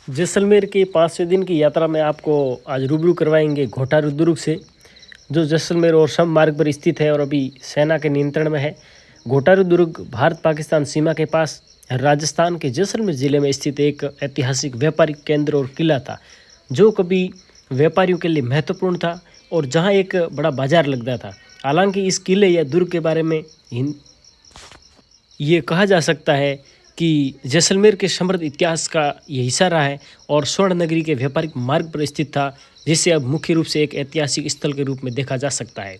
जैसलमेर के 5वें दिन की यात्रा में आपको आज रूबरू करवाएंगे घोटारू दुर्ग से, जो जैसलमेर और सम मार्ग पर स्थित है और अभी सेना के नियंत्रण में है। घोटारू दुर्ग भारत पाकिस्तान सीमा के पास राजस्थान के जैसलमेर जिले में स्थित एक ऐतिहासिक व्यापारिक केंद्र और किला था, जो कभी व्यापारियों के लिए महत्वपूर्ण था और जहां एक बड़ा बाजार लगता था। हालांकि इस किले या दुर्ग के बारे में ये कहा जा सकता है कि जैसलमेर के समृद्ध इतिहास का ये हिस्सा रहा है और स्वर्ण नगरी के व्यापारिक मार्ग पर स्थित था, जिसे अब मुख्य रूप से एक ऐतिहासिक स्थल के रूप में देखा जा सकता है।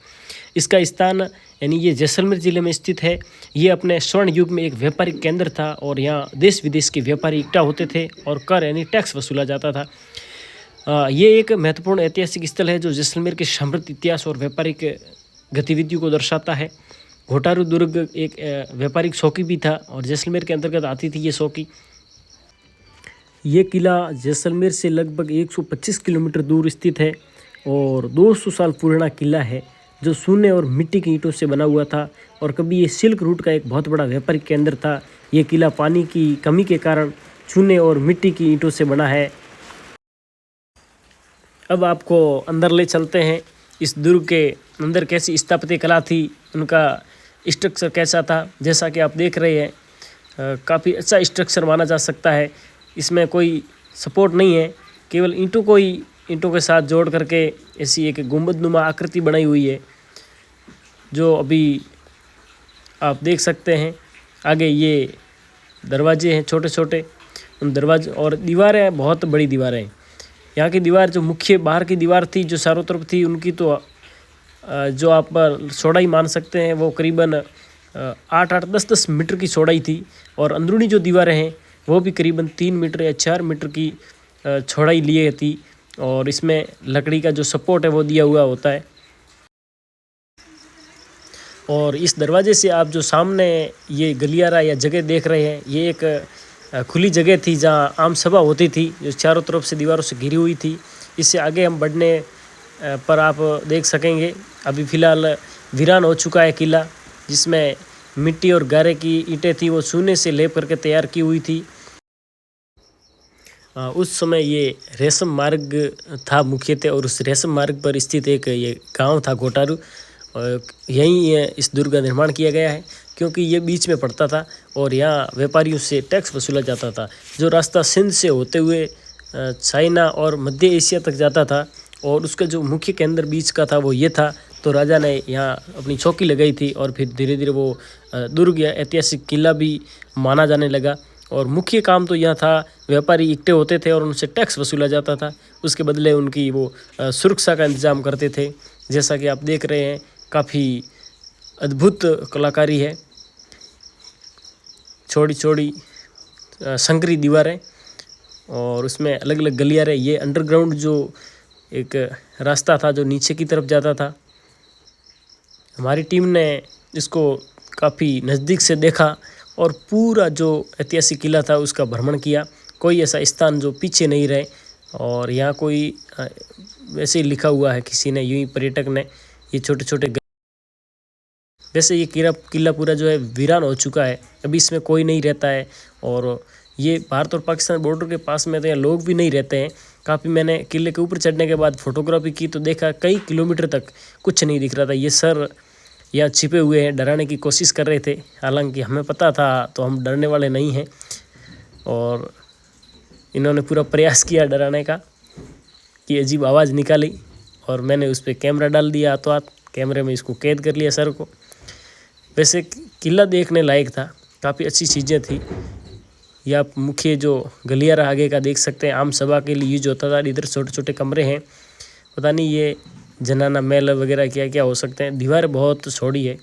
इसका स्थान यानी ये जैसलमेर ज़िले में स्थित है। ये अपने स्वर्ण युग में एक व्यापारिक केंद्र था और यहाँ देश विदेश के व्यापारी इकट्ठा होते थे और कर यानी टैक्स वसूला जाता था। ये एक महत्वपूर्ण ऐतिहासिक स्थल है जो जैसलमेर के समृद्ध इतिहास और व्यापारिक गतिविधियों को दर्शाता है। घोटारू दुर्ग एक व्यापारिक चौकी भी था और जैसलमेर के अंतर्गत आती थी ये चौकी। ये किला जैसलमेर से लगभग 125 किलोमीटर दूर स्थित है और 200 साल पुराना किला है, जो सोने और मिट्टी की ईंटों से बना हुआ था और कभी ये सिल्क रूट का एक बहुत बड़ा व्यापारिक केंद्र था। ये किला पानी की कमी के कारण चूने और मिट्टी की ईंटों से बना है। अब आपको अंदर ले चलते हैं। इस दुर्ग के अंदर कैसी स्थापत्य कला थी, उनका स्ट्रक्चर कैसा था। जैसा कि आप देख रहे हैं, काफ़ी अच्छा स्ट्रक्चर माना जा सकता है। इसमें कोई सपोर्ट नहीं है, केवल ईंटों को ही ईंटों के साथ जोड़ करके ऐसी एक गुंबदनुमा आकृति बनाई हुई है, जो अभी आप देख सकते हैं। आगे ये दरवाजे हैं छोटे छोटे, उन दरवाजे और दीवारें बहुत बड़ी दीवारें हैं। यहाँ की दीवार जो मुख्य बाहर की दीवार थी जो चारों तरफ थी, उनकी तो जो आप चौड़ाई मान सकते हैं वो करीबन 8-8, 10-10 मीटर की चौड़ाई थी और अंदरूनी जो दीवारें हैं वो भी करीबन 3 मीटर या 4 मीटर की चौड़ाई लिए थी और इसमें लकड़ी का जो सपोर्ट है वो दिया हुआ होता है। और इस दरवाजे से आप जो सामने ये गलियारा या जगह देख रहे हैं, ये एक खुली जगह थी जहाँ आम सभा होती थी, जो चारों तरफ से दीवारों से घिरी हुई थी। इससे आगे हम बढ़ने पर आप देख सकेंगे अभी फ़िलहाल वीरान हो चुका है किला, जिसमें मिट्टी और गारे की ईंटें थी वो चूने से लेप करके तैयार की हुई थी। उस समय ये रेशम मार्ग था मुख्यतः और उस रेशम मार्ग पर स्थित एक ये गांव था घोटारू, और यहीं इस दुर्ग का निर्माण किया गया है क्योंकि ये बीच में पड़ता था और यहाँ व्यापारियों से टैक्स वसूला जाता था। जो रास्ता सिंध से होते हुए चाइना और मध्य एशिया तक जाता था और उसका जो मुख्य केंद्र बीच का था वो ये था। तो राजा ने यहाँ अपनी चौकी लगाई थी और फिर धीरे धीरे वो दुर्ग या ऐतिहासिक किला भी माना जाने लगा। और मुख्य काम तो यह था, व्यापारी इकट्ठे होते थे और उनसे टैक्स वसूला जाता था, उसके बदले उनकी वो सुरक्षा का इंतजाम करते थे। जैसा कि आप देख रहे हैं, काफ़ी अद्भुत कलाकारी है, छोटी छोटी संकरी दीवारें और उसमें अलग अलग गलियारे। ये अंडरग्राउंड जो एक रास्ता था जो नीचे की तरफ जाता था। हमारी टीम ने इसको काफ़ी नज़दीक से देखा और पूरा जो ऐतिहासिक किला था उसका भ्रमण किया। कोई ऐसा स्थान जो पीछे नहीं रहे और यहाँ कोई वैसे ही लिखा हुआ है किसी ने, यूं ही पर्यटक ने, ये छोटे छोटे वैसे ये किला पूरा जो है वीरान हो चुका है, अभी इसमें कोई नहीं रहता है। और ये भारत और पाकिस्तान बॉर्डर के पास में तो यहाँ लोग भी नहीं रहते हैं। काफ़ी मैंने किले के ऊपर चढ़ने के बाद फोटोग्राफी की तो देखा कई किलोमीटर तक कुछ नहीं दिख रहा था। ये सर यहाँ छिपे हुए हैं, डराने की कोशिश कर रहे थे, हालांकि हमें पता था तो हम डरने वाले नहीं हैं। और इन्होंने पूरा प्रयास किया डराने का कि अजीब आवाज़ निकाली और मैंने उस पर कैमरा डाल दिया, हाथों हाथ कैमरे में इसको कैद कर लिया सर को। वैसे किला देखने लायक था, काफ़ी अच्छी चीज़ें थी। या मुख्य जो गलियारा आगे का देख सकते हैं, आम सभा के लिए यूज होता था। इधर छोटे छोटे कमरे हैं, पता नहीं ये जनाना महल वगैरह क्या क्या हो सकते हैं। दीवार बहुत चौड़ी है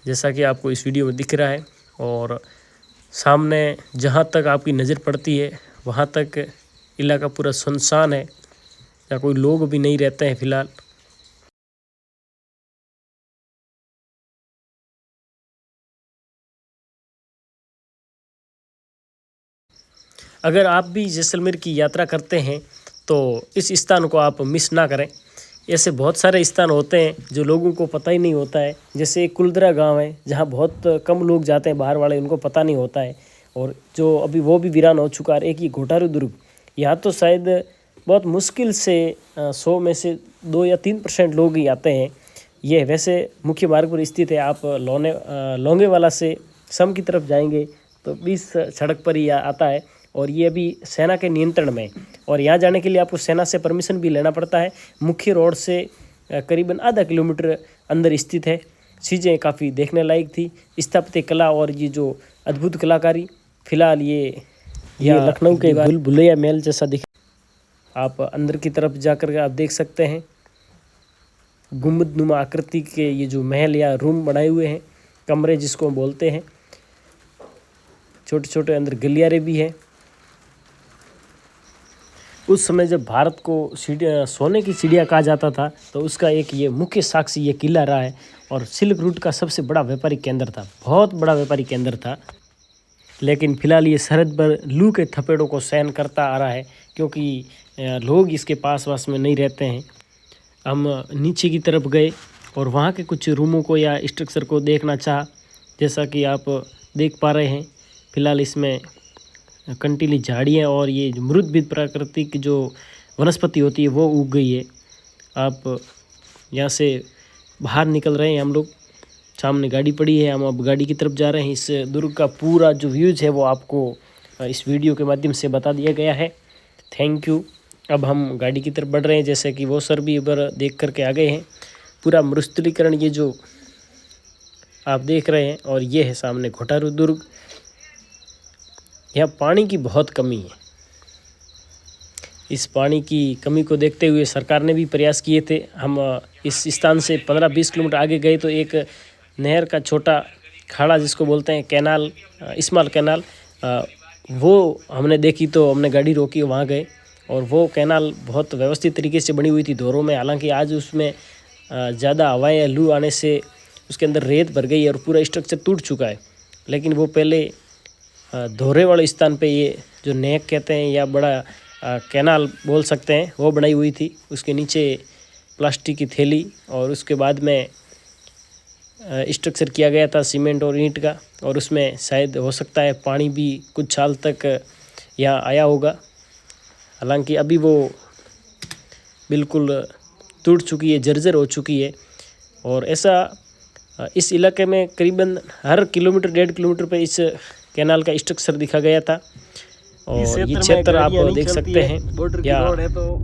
जैसा कि आपको इस वीडियो में दिख रहा है और सामने जहाँ तक आपकी नज़र पड़ती है वहाँ तक इलाका पूरा सुनसान है, या कोई लोग भी नहीं रहते हैं फ़िलहाल। अगर आप भी जैसलमेर की यात्रा करते हैं तो इस स्थान को आप मिस ना करें। ऐसे बहुत सारे स्थान होते हैं जो लोगों को पता ही नहीं होता है। जैसे कुलदरा गांव है जहां बहुत कम लोग जाते हैं, बाहर वाले, उनको पता नहीं होता है। और जो अभी वो भी वीरान हो चुका है। एक ये घोटारू दुर्ग, यहाँ तो शायद बहुत मुश्किल से 100 में से 2 या 3% लोग ही आते हैं। ये वैसे मुख्य मार्ग पर स्थित है। आप लोंगेवाला से सम की तरफ जाएंगे तो 20 सड़क पर ही आता है और ये अभी सेना के नियंत्रण में है। और यहाँ जाने के लिए आपको सेना से परमिशन भी लेना पड़ता है। मुख्य रोड से करीबन आधा किलोमीटर अंदर स्थित है। चीज़ें काफ़ी देखने लायक थी, स्थापत्य कला और ये जो अद्भुत कलाकारी। फिलहाल ये लखनऊ के भूल भुलैया महल जैसा दिख, आप अंदर की तरफ जाकर आप देख सकते हैं गुंबद नुमा आकृति के ये जो महल या रूम बनाए हुए हैं, कमरे जिसको बोलते हैं। छोटे छोटे अंदर गलियारे भी हैं। उस समय जब भारत को सोने की चिड़िया कहा जाता था तो उसका एक ये मुख्य साक्षी ये किला रहा है और सिल्क रूट का सबसे बड़ा व्यापारिक केंद्र था, बहुत बड़ा व्यापारिक केंद्र था। लेकिन फिलहाल ये सरहद पर लू के थपेड़ों को सहन करता आ रहा है क्योंकि लोग इसके पास में नहीं रहते हैं। हम नीचे की तरफ गए और वहाँ के कुछ रूमों को या स्ट्रक्चर को देखना चाहा, जैसा कि आप देख पा रहे हैं। फिलहाल इसमें कंटीली झाड़ियाँ और ये मृदबिद प्राकृतिक जो वनस्पति होती है वो उग गई है। आप यहाँ से बाहर निकल रहे हैं हम लोग, सामने गाड़ी पड़ी है, हम अब गाड़ी की तरफ जा रहे हैं। इस दुर्ग का पूरा जो व्यूज़ है वो आपको इस वीडियो के माध्यम से बता दिया गया है। Thank you. अब हम गाड़ी की तरफ बढ़ रहे हैं, जैसे कि वो सर भी इधर देख करके आ गए हैं। पूरा मरुस्थलीकरण ये जो आप देख रहे हैं और ये है सामने घोटारू दुर्ग। यहाँ पानी की बहुत कमी है। इस पानी की कमी को देखते हुए सरकार ने भी प्रयास किए थे। हम इस स्थान से 15-20 किलोमीटर आगे गए तो एक नहर का छोटा खाड़ा जिसको बोलते हैं कैनाल, स्मॉल कैनाल, वो हमने देखी तो हमने गाड़ी रोकी, वहाँ गए और वो कैनाल बहुत व्यवस्थित तरीके से बनी हुई थी दौरों में। हालांकि आज उसमें ज़्यादा हवाएं या लू आने से उसके अंदर रेत भर गई और पूरा स्ट्रक्चर टूट चुका है। लेकिन वो पहले दोहरे वाले स्थान पे ये जो नेक कहते हैं या बड़ा कैनाल बोल सकते हैं वो बनाई हुई थी। उसके नीचे प्लास्टिक की थैली और उसके बाद में स्ट्रक्चर किया गया था सीमेंट और ईंट का, और उसमें शायद हो सकता है पानी भी कुछ साल तक यहाँ आया होगा। हालांकि अभी वो बिल्कुल टूट चुकी है, जर्जर हो चुकी है। और ऐसा इस इलाके में करीबन हर किलोमीटर 1.5 किलोमीटर पे इस कैनाल का स्ट्रक्चर दिखा गया था। और ये क्षेत्र आप देख सकते हैं, बॉर्डर की रोड है तो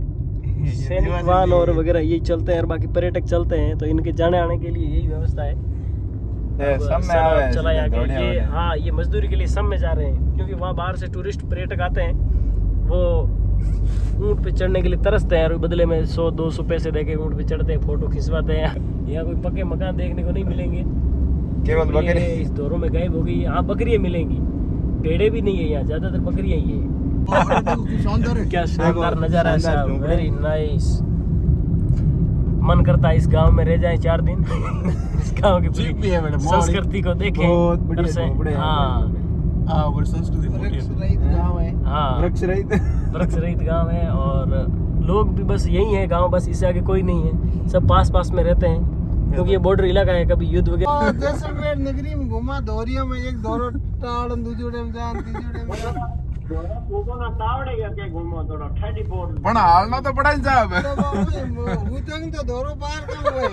सैनिक वाहन और वगैरह यही चलते हैं और बाकी पर्यटक चलते हैं, तो इनके जाने आने के लिए यही व्यवस्था है। सब में आ चला ये हाँ ये मजदूरी के लिए सब में जा रहे हैं क्योंकि वहाँ बाहर से टूरिस्ट पर्यटक आते हैं, वो ऊँट पे चढ़ने के लिए तरसते हैं और बदले में 100-200 पैसे देके ऊँट पे चढ़ते हैं, फोटो खिंचवाते हैं। यहाँ कोई पक्के मकान देखने को नहीं मिलेंगे, केवल बकरी इस दौरों में गायब हो गई। हाँ बकरियाँ मिलेंगी, भेड़े भी नहीं है यहाँ, ज्यादातर बकरियाँ ही है। क्या शानदार नजारा है साहब, वेरी नाइस। मन करता है इस गांव में रह जाए 4 दिन। इस गांव की पूरी संस्कृति को देखें। वृक्ष रहित गांव है और लोग भी बस यही है गांव, बस इससे आगे कोई नहीं है, सब पास में रहते हैं क्योंकि ये बॉर्डर इलाका है। कभी युद्ध वगैरह जैसलमेर नगरी में घुमा, दोहरिया में एक दोरो टाड़न दूजोड़े में जान तीजोड़े में पण हालना तो पड़ा साहब हुतंग तो दोरो पार कम हुए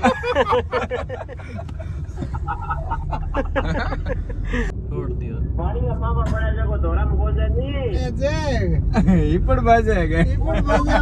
छोड़ दिया। पानी का पापा बड़ा जगह दोरा में गोजे नहीं ए जे इपड़ बाजे है इपड़ बाजे